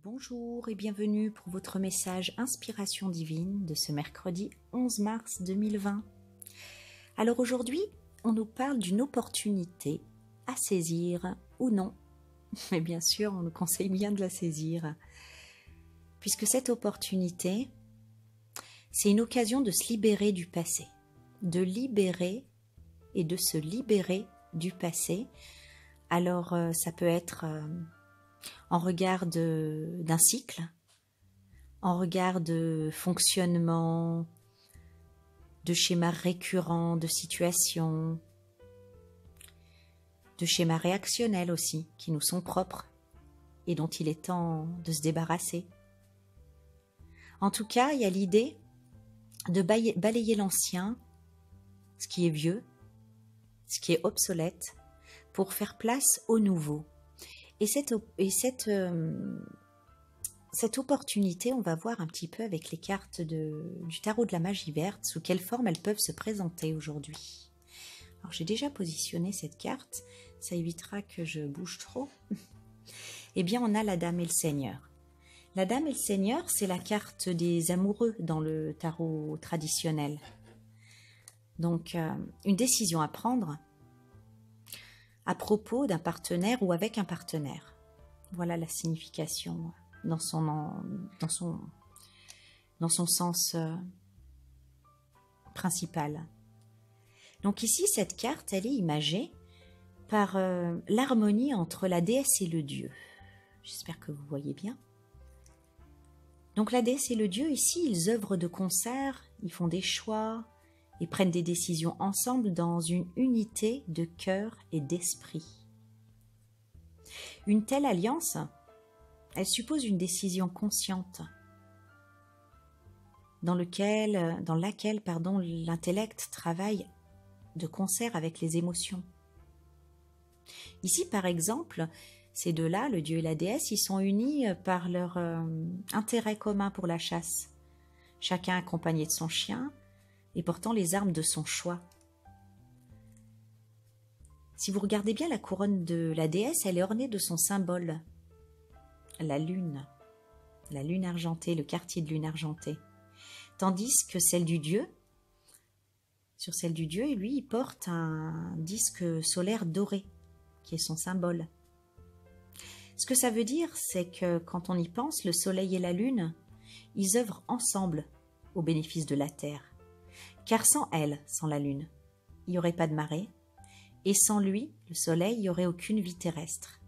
Bonjour et bienvenue pour votre message Inspiration divine de ce mercredi 11 mars 2020. Alors aujourd'hui, on nous parle d'une opportunité à saisir ou non. Mais bien sûr, on nous conseille bien de la saisir. Puisque cette opportunité, c'est une occasion de se libérer du passé. De libérer et de se libérer du passé. Alors ça peut être en regard d'un cycle, en regard de fonctionnement, de schémas récurrents, de situations, de schémas réactionnels aussi, qui nous sont propres et dont il est temps de se débarrasser. En tout cas, il y a l'idée de balayer l'ancien, ce qui est vieux, ce qui est obsolète, pour faire place au nouveau. Et cette opportunité, on va voir un petit peu avec les cartes du tarot de la magie verte, sous quelle forme elles peuvent se présenter aujourd'hui. Alors j'ai déjà positionné cette carte, ça évitera que je bouge trop. Eh bien on a la Dame et le Seigneur. La Dame et le Seigneur, c'est la carte des amoureux dans le tarot traditionnel. Donc une décision à prendre à propos d'un partenaire ou avec un partenaire. Voilà la signification dans son sens principal. Donc ici, cette carte, elle est imagée par l'harmonie entre la déesse et le dieu. J'espère que vous voyez bien. Donc la déesse et le dieu, ici, ils œuvrent de concert, ils font des choix, ils prennent des décisions ensemble dans une unité de cœur et d'esprit. Une telle alliance, elle suppose une décision consciente dans laquelle l'intellect travaille de concert avec les émotions. Ici, par exemple, ces deux-là, le dieu et la déesse, ils sont unis par leur intérêt commun pour la chasse, chacun accompagné de son chien et portant les armes de son choix. Si vous regardez bien la couronne de la déesse, elle est ornée de son symbole, la lune argentée, le quartier de lune argentée. Tandis que celle du dieu, sur celle du dieu, lui, il porte un disque solaire doré, qui est son symbole. Ce que ça veut dire, c'est que quand on y pense, le soleil et la lune, ils œuvrent ensemble au bénéfice de la Terre. Car sans elle, sans la lune, il n'y aurait pas de marée, et sans lui, le soleil, il n'y aurait aucune vie terrestre.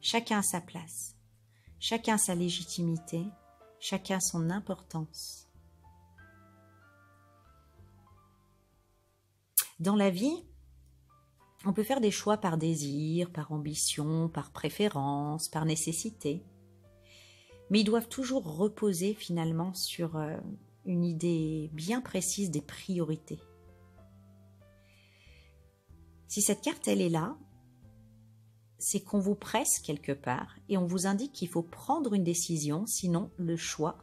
Chacun a sa place, chacun sa légitimité, chacun son importance. Dans la vie, on peut faire des choix par désir, par ambition, par préférence, par nécessité. Mais ils doivent toujours reposer finalement sur une idée bien précise des priorités. Si cette carte, elle est là, c'est qu'on vous presse quelque part et on vous indique qu'il faut prendre une décision, sinon le choix,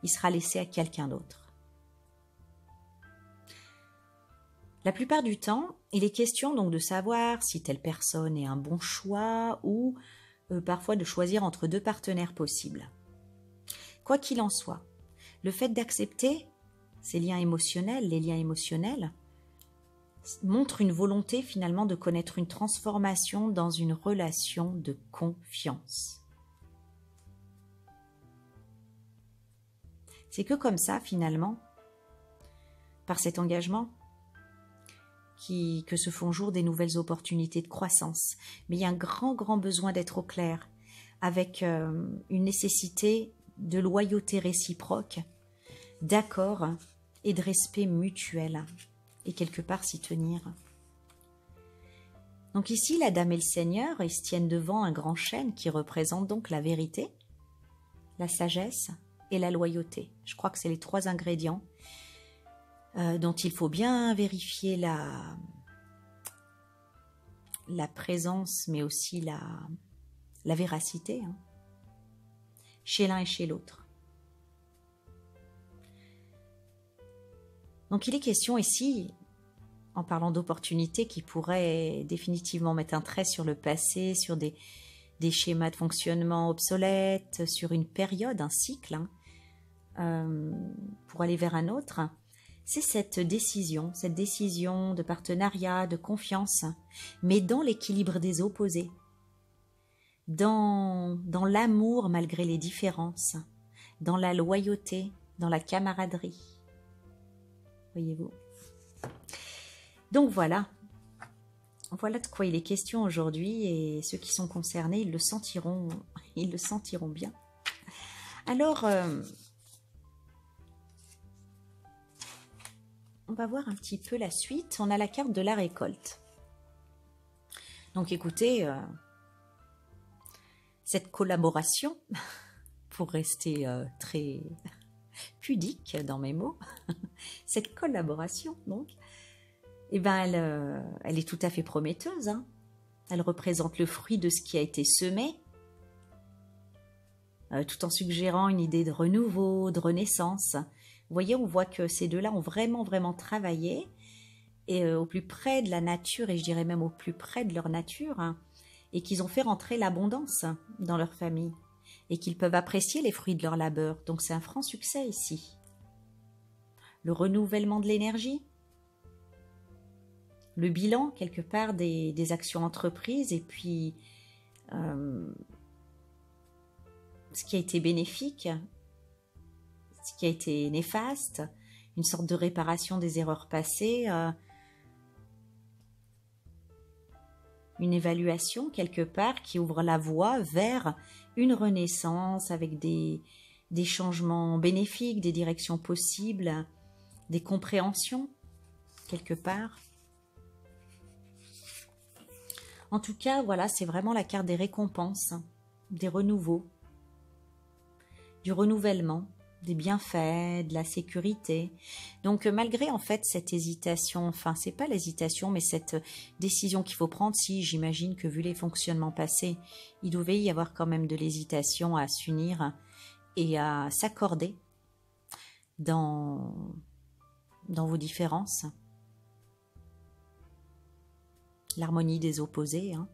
il sera laissé à quelqu'un d'autre. La plupart du temps, il est question donc de savoir si telle personne est un bon choix ou parfois de choisir entre deux partenaires possibles. Quoi qu'il en soit, le fait d'accepter ces liens émotionnels, les liens émotionnels, montre une volonté finalement de connaître une transformation dans une relation de confiance. C'est que comme ça, finalement, par cet engagement, que se font jour des nouvelles opportunités de croissance. Mais il y a un grand besoin d'être au clair, avec une nécessité de loyauté réciproque, d'accord et de respect mutuel, et quelque part s'y tenir. Donc ici, la Dame et le Seigneur, ils se tiennent devant un grand chêne qui représente donc la vérité, la sagesse et la loyauté. Je crois que c'est les trois ingrédients dont il faut bien vérifier la présence, mais aussi la véracité, chez l'un et chez l'autre. Donc il est question ici, en parlant d'opportunités qui pourraient définitivement mettre un trait sur le passé, sur des des schémas de fonctionnement obsolètes sur une période, un cycle, pour aller vers un autre. C'est cette décision de partenariat, de confiance, mais dans l'équilibre des opposés, dans l'amour malgré les différences, dans la loyauté, dans la camaraderie. Voyez-vous. Donc voilà de quoi il est question aujourd'hui, et ceux qui sont concernés, ils le sentiront bien. Alors, on va voir un petit peu la suite. On a la carte de la récolte. Donc écoutez, cette collaboration, pour rester très pudique dans mes mots, cette collaboration, donc, eh ben, elle est tout à fait prometteuse. Hein. Elle représente le fruit de ce qui a été semé, tout en suggérant une idée de renouveau, de renaissance. Vous voyez, on voit que ces deux-là ont vraiment, vraiment travaillé, et au plus près de la nature, et je dirais même au plus près de leur nature, hein, et qu'ils ont fait rentrer l'abondance dans leur famille, et qu'ils peuvent apprécier les fruits de leur labeur. Donc c'est un franc succès ici. Le renouvellement de l'énergie, le bilan quelque part des actions entreprises, et puis ce qui a été bénéfique, ce qui a été néfaste, une sorte de réparation des erreurs passées, une évaluation quelque part qui ouvre la voie vers une renaissance avec des changements bénéfiques, des directions possibles, des compréhensions quelque part. En tout cas, voilà, c'est vraiment la carte des récompenses, des renouveaux, du renouvellement, des bienfaits, de la sécurité. Donc malgré en fait cette hésitation, enfin c'est pas l'hésitation, mais cette décision qu'il faut prendre, si j'imagine que vu les fonctionnements passés, il devait y avoir quand même de l'hésitation à s'unir et à s'accorder dans vos différences. L'harmonie des opposés. Hein.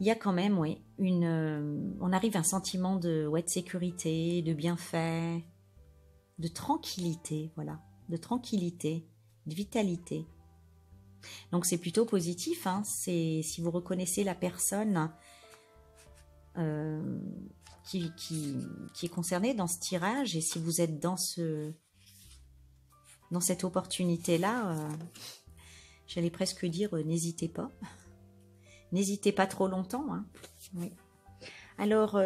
Il y a quand même, oui, on arrive à un sentiment de sécurité, de bienfait, de tranquillité, voilà, de tranquillité, de vitalité. Donc c'est plutôt positif, hein, c'est si vous reconnaissez la personne qui est concernée dans ce tirage, et si vous êtes dans cette opportunité-là, j'allais presque dire n'hésitez pas. N'hésitez pas trop longtemps. Hein. Oui. Alors,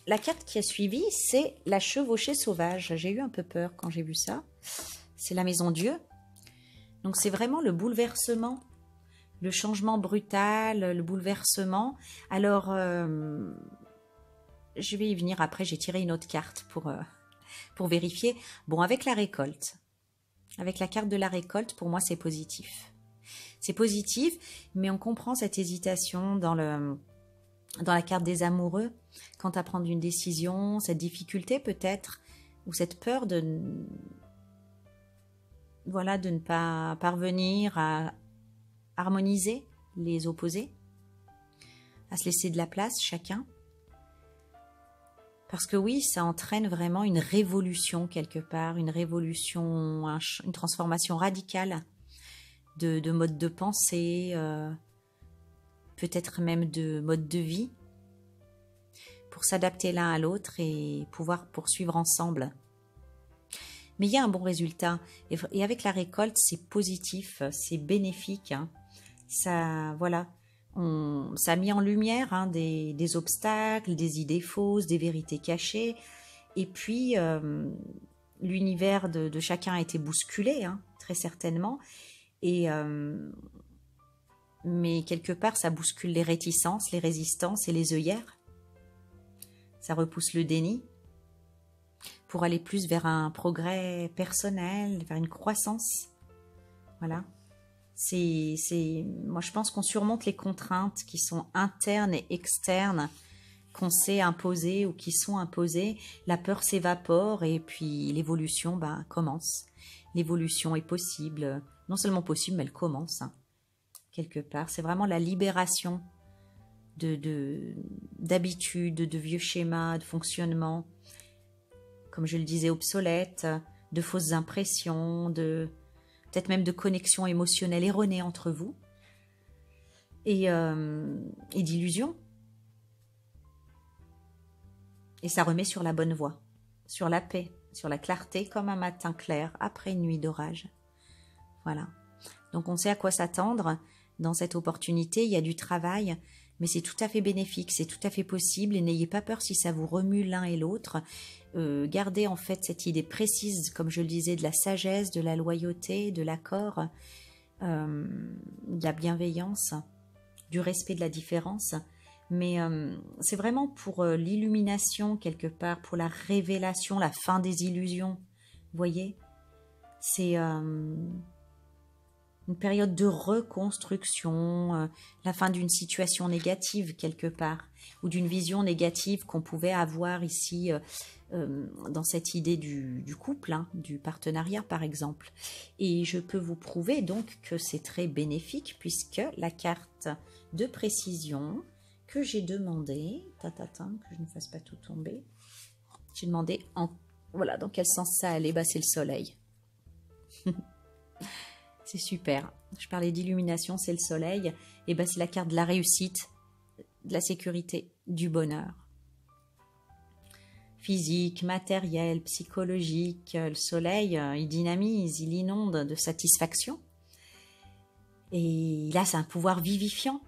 la carte qui a suivi, c'est la chevauchée sauvage. J'ai eu un peu peur quand j'ai vu ça. C'est la maison Dieu. Donc, c'est vraiment le bouleversement, le changement brutal, le bouleversement. Alors, je vais y venir après. J'ai tiré une autre carte pour vérifier. Bon, avec la récolte. Avec la carte de la récolte, pour moi, c'est positif. C'est positif, mais on comprend cette hésitation dans la carte des amoureux, quant à prendre une décision, cette difficulté peut-être, ou cette peur de ne pas parvenir à harmoniser les opposés, à se laisser de la place chacun. Parce que oui, ça entraîne vraiment une révolution quelque part, une révolution, une transformation radicale de mode de pensée, peut-être même de mode de vie, pour s'adapter l'un à l'autre et pouvoir poursuivre ensemble. Mais il y a un bon résultat, et avec la récolte, c'est positif, c'est bénéfique. Hein. Ça, voilà, ça a mis en lumière hein, des obstacles, des idées fausses, des vérités cachées, et puis l'univers de chacun a été bousculé, hein, très certainement. Mais quelque part, ça bouscule les réticences, les résistances et les œillères. Ça repousse le déni pour aller plus vers un progrès personnel, vers une croissance. Voilà. Moi, je pense qu'on surmonte les contraintes qui sont internes et externes, qu'on s'est imposées ou qui sont imposées. La peur s'évapore et puis l'évolution commence. L'évolution est possible. Non seulement possible, mais elle commence, hein, quelque part. C'est vraiment la libération d'habitudes, de vieux schémas, de fonctionnement, comme je le disais, obsolètes, de fausses impressions, peut-être même de connexions émotionnelles erronées entre vous et d'illusions. Et ça remet sur la bonne voie, sur la paix, sur la clarté, comme un matin clair après une nuit d'orage. Voilà. Donc on sait à quoi s'attendre dans cette opportunité. Il y a du travail, mais c'est tout à fait bénéfique, c'est tout à fait possible. Et n'ayez pas peur si ça vous remue l'un et l'autre. Gardez en fait cette idée précise, comme je le disais, de la sagesse, de la loyauté, de l'accord, de la bienveillance, du respect de la différence. Mais c'est vraiment pour l'illumination quelque part, pour la révélation, la fin des illusions. Vous voyez, c'est une période de reconstruction, la fin d'une situation négative quelque part, ou d'une vision négative qu'on pouvait avoir ici dans cette idée du couple, hein, du partenariat par exemple. Et je peux vous prouver donc que c'est très bénéfique puisque la carte de précision que j'ai demandé, que je ne fasse pas tout tomber, j'ai demandé voilà, dans quel sens ça allait, c'est le soleil. C'est super. Je parlais d'illumination, c'est le soleil. Et c'est la carte de la réussite, de la sécurité, du bonheur. Physique, matériel, psychologique. Le soleil, il dynamise, il inonde de satisfaction. Et là, c'est un pouvoir vivifiant.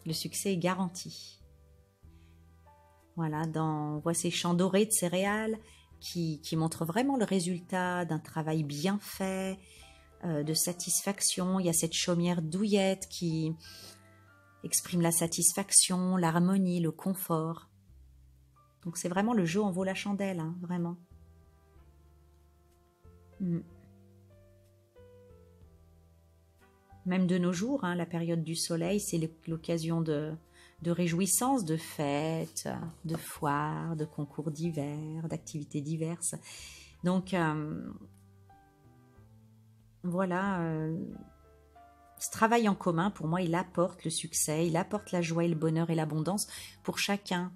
Le succès est garanti. Voilà, on voit ces champs dorés de céréales qui montrent vraiment le résultat d'un travail bien fait, de satisfaction. Il y a cette chaumière douillette qui exprime la satisfaction, l'harmonie, le confort. Donc c'est vraiment le jeu en vaut la chandelle, hein, vraiment. Même de nos jours, hein, la période du soleil, c'est l'occasion de réjouissance, de fêtes, de foires, de concours divers, d'activités diverses. Donc, voilà, ce travail en commun, pour moi, il apporte le succès, il apporte la joie et le bonheur et l'abondance pour chacun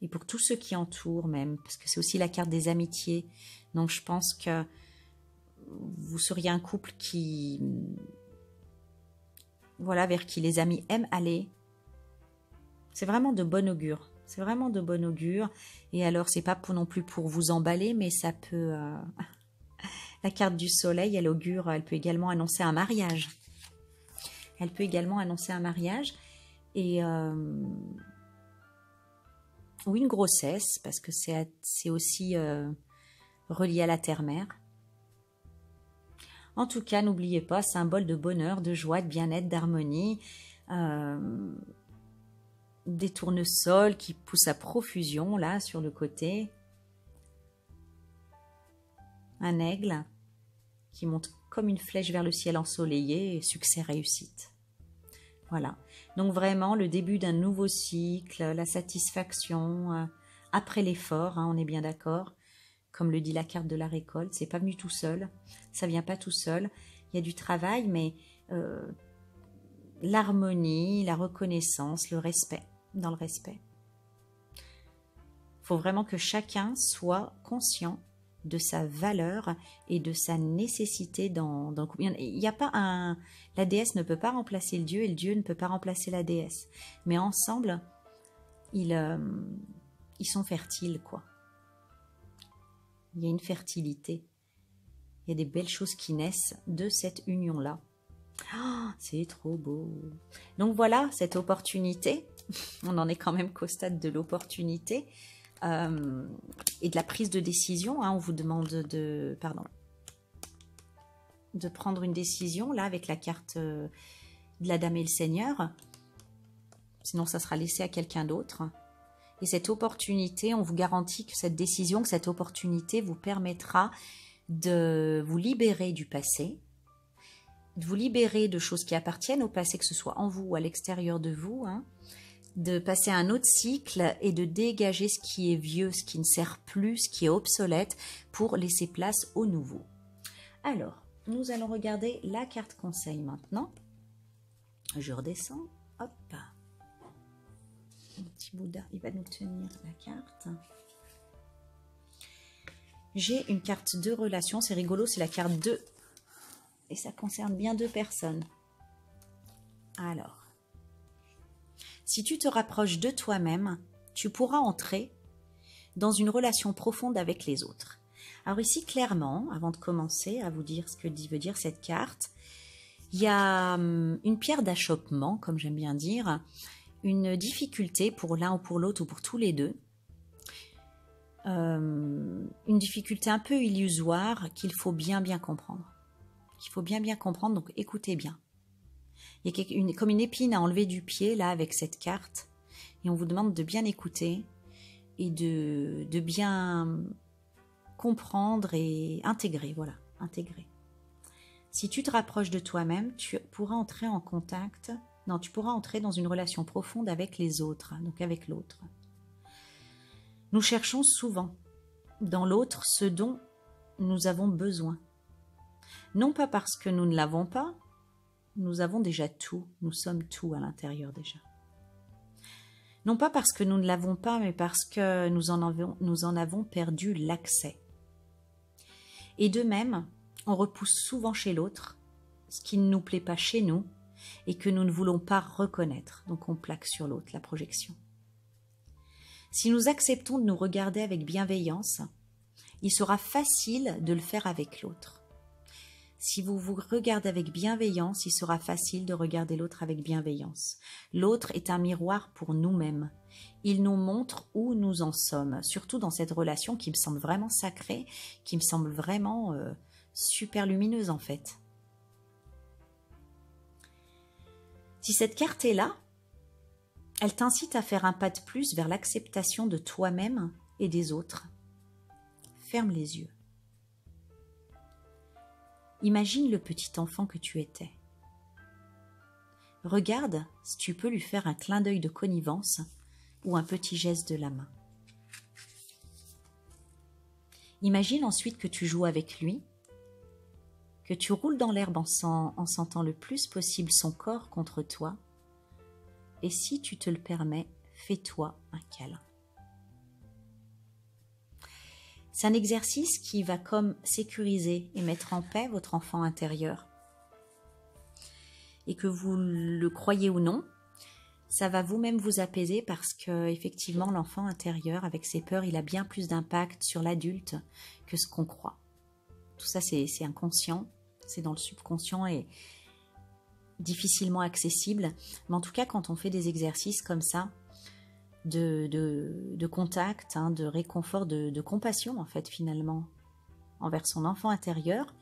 et pour tous ceux qui entourent même, parce que c'est aussi la carte des amitiés. Donc, je pense que vous seriez un couple qui... Voilà, vers qui les amis aiment aller. C'est vraiment de bon augure. C'est vraiment de bon augure. Et alors, c'est pas non plus pour vous emballer, mais ça peut... La carte du soleil, elle augure, elle peut également annoncer un mariage. Elle peut également annoncer un mariage. Et... ou une grossesse, parce que c'est aussi relié à la terre-mère. En tout cas, n'oubliez pas, symbole de bonheur, de joie, de bien-être, d'harmonie, des tournesols qui poussent à profusion, là, sur le côté. Un aigle qui monte comme une flèche vers le ciel ensoleillé, succès, réussite. Voilà. Donc vraiment, le début d'un nouveau cycle, la satisfaction, après l'effort, hein, on est bien d'accord. Comme le dit la carte de la récolte, c'est pas venu tout seul, ça vient pas tout seul. Il y a du travail, mais l'harmonie, la reconnaissance, le respect, dans le respect. Il faut vraiment que chacun soit conscient de sa valeur et de sa nécessité dans le couple. Il n'y a pas la déesse ne peut pas remplacer le dieu et le dieu ne peut pas remplacer la déesse. Mais ensemble, ils sont fertiles, quoi. Il y a une fertilité. Il y a des belles choses qui naissent de cette union-là. Oh, c'est trop beau. Donc voilà, cette opportunité. On en est quand même qu'au stade de l'opportunité et de la prise de décision. Hein. On vous demande de prendre une décision, là, avec la carte de la Dame et le Seigneur. Sinon, ça sera laissé à quelqu'un d'autre. Et cette opportunité, on vous garantit que cette décision, que cette opportunité vous permettra de vous libérer du passé, de vous libérer de choses qui appartiennent au passé, que ce soit en vous ou à l'extérieur de vous, hein, de passer à un autre cycle et de dégager ce qui est vieux, ce qui ne sert plus, ce qui est obsolète, pour laisser place au nouveau. Alors, nous allons regarder la carte conseil maintenant. Je redescends. Hop. Un petit Bouddha, il va nous tenir la carte. J'ai une carte de relation, c'est rigolo, c'est la carte 2. Et ça concerne bien 2 personnes. Alors, si tu te rapproches de toi-même, tu pourras entrer dans une relation profonde avec les autres. Alors ici, clairement, avant de commencer à vous dire ce que veut dire cette carte, il y a une pierre d'achoppement, comme j'aime bien dire, une difficulté pour l'un ou pour l'autre ou pour tous les deux, une difficulté un peu illusoire qu'il faut bien comprendre. Donc écoutez bien. Il y a comme une épine à enlever du pied là avec cette carte et on vous demande de bien écouter et de bien comprendre et intégrer, voilà, intégrer. Si tu te rapproches de toi-même, tu pourras entrer en contact, tu pourras entrer dans une relation profonde avec les autres, donc avec l'autre. Nous cherchons souvent dans l'autre ce dont nous avons besoin. Non pas parce que nous ne l'avons pas, nous avons déjà tout, nous sommes tout à l'intérieur déjà. Non pas parce que nous ne l'avons pas, mais parce que nous en avons perdu l'accès. Et de même, on repousse souvent chez l'autre ce qui ne nous plaît pas chez nous et que nous ne voulons pas reconnaître. Donc on plaque sur l'autre la projection. Si nous acceptons de nous regarder avec bienveillance, il sera facile de le faire avec l'autre. Si vous vous regardez avec bienveillance, il sera facile de regarder l'autre avec bienveillance. L'autre est un miroir pour nous-mêmes. Il nous montre où nous en sommes, surtout dans cette relation qui me semble vraiment sacrée, qui me semble vraiment super lumineuse en fait. Si cette carte est là, elle t'incite à faire un pas de plus vers l'acceptation de toi-même et des autres. Ferme les yeux. Imagine le petit enfant que tu étais. Regarde si tu peux lui faire un clin d'œil de connivence ou un petit geste de la main. Imagine ensuite que tu joues avec lui, que tu roules dans l'herbe en sentant le plus possible son corps contre toi, et si tu te le permets, fais-toi un câlin. C'est un exercice qui va comme sécuriser et mettre en paix votre enfant intérieur. Et que vous le croyez ou non, ça va vous-même vous apaiser parce que effectivement l'enfant intérieur avec ses peurs, il a bien plus d'impact sur l'adulte que ce qu'on croit. Tout ça c'est inconscient, c'est dans le subconscient et difficilement accessible. Mais en tout cas, quand on fait des exercices comme ça, de contact, de réconfort, de compassion en fait finalement envers son enfant intérieur.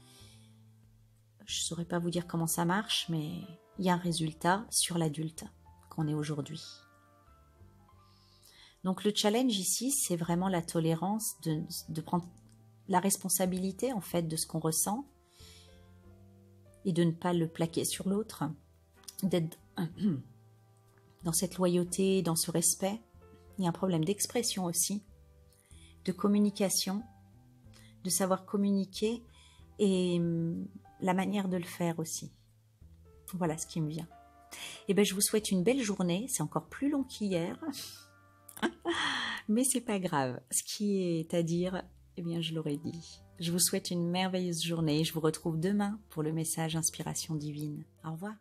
Je ne saurais pas vous dire comment ça marche, mais il y a un résultat sur l'adulte qu'on est aujourd'hui. Donc le challenge ici, c'est vraiment la tolérance, de prendre la responsabilité en fait de ce qu'on ressent et de ne pas le plaquer sur l'autre, d'être dans cette loyauté, dans ce respect. Il y a un problème d'expression aussi, de communication, de savoir communiquer et la manière de le faire aussi. Voilà ce qui me vient. Et bien, je vous souhaite une belle journée. C'est encore plus long qu'hier, mais c'est pas grave. Ce qui est à dire, eh bien, je l'aurais dit. Je vous souhaite une merveilleuse journée. Je vous retrouve demain pour le message Inspiration Divine. Au revoir.